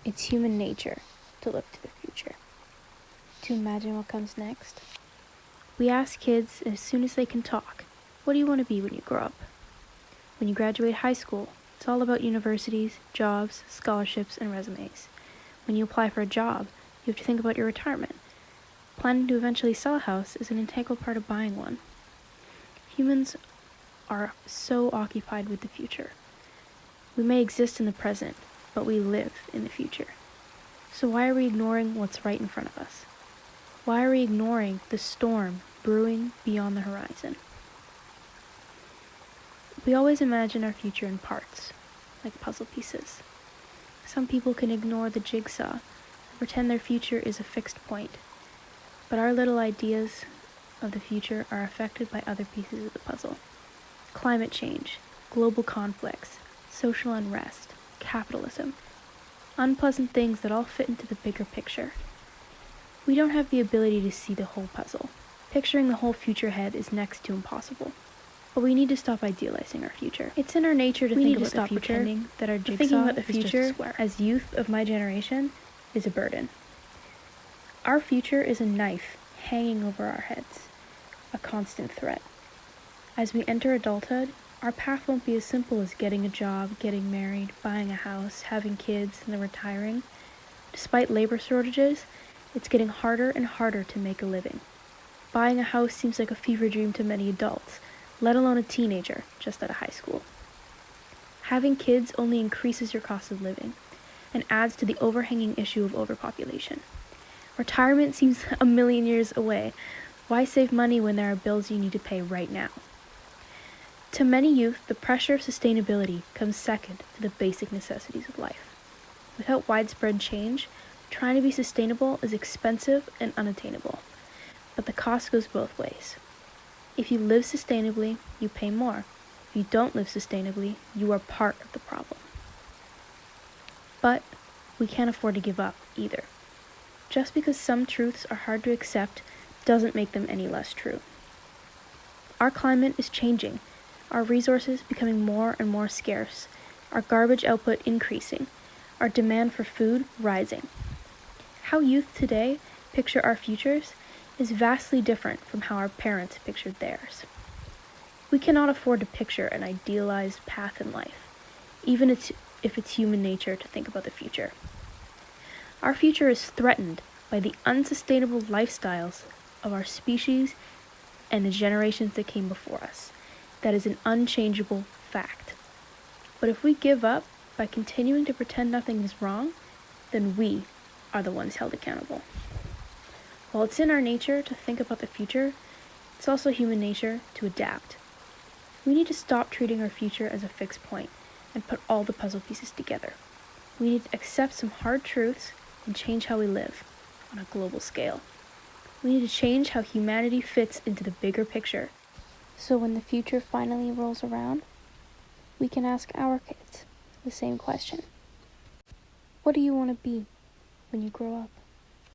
It's human nature to look to the future, to imagine what comes next. We ask kids as soon as they can talk, what do you want to be when you grow up? When you graduate high school, it's all about universities, jobs, scholarships, and resumes. When you apply for a job, you have to think about your retirement. Planning to eventually sell a house is an integral part of buying one. Humans are so occupied with the future. We may exist in the present, but we live in the future. So why are we ignoring what's right in front of us? Why are we ignoring the storm brewing beyond the horizon? We always imagine our future in parts, like puzzle pieces. Some people can ignore the jigsaw and pretend their future is a fixed point, but our little ideas of the future are affected by other pieces of the puzzle. Climate change, global conflicts, social unrest, capitalism, unpleasant things that all fit into the bigger picture. We don't have the ability to see the whole puzzle. Picturing the whole future ahead is next to impossible. But we need to stop idealizing our future. It's in our nature to think about the future, that our jigsaw is just a square. As youth of my generation is a burden. Our future is a knife hanging over our heads, a constant threat. As we enter adulthood, our path won't be as simple as getting a job, getting married, buying a house, having kids, and then retiring. Despite labor shortages, it's getting harder and harder to make a living. Buying a house seems like a fever dream to many adults, let alone a teenager just out of high school. Having kids only increases your cost of living and adds to the overhanging issue of overpopulation. Retirement seems a million years away. Why save money when there are bills you need to pay right now? To many youth, the pressure of sustainability comes second to the basic necessities of life. Without widespread change, trying to be sustainable is expensive and unattainable, but the cost goes both ways. If you live sustainably, you pay more. If you don't live sustainably, you are part of the problem. But we can't afford to give up either. Just because some truths are hard to accept doesn't make them any less true. Our climate is changing, our resources becoming more and more scarce, our garbage output increasing, our demand for food rising. How youth today picture our futures is vastly different from how our parents pictured theirs. We cannot afford to picture an idealized path in life, even if it's human nature to think about the future. Our future is threatened by the unsustainable lifestyles of our species and the generations that came before us. That is an unchangeable fact. But if we give up by continuing to pretend nothing is wrong, then we are the ones held accountable. While it's in our nature to think about the future, it's also human nature to adapt. We need to stop treating our future as a fixed point and put all the puzzle pieces together. We need to accept some hard truths and change how we live on a global scale. We need to change how humanity fits into the bigger picture, so when the future finally rolls around, we can ask our kids the same question. What do you want to be when you grow up?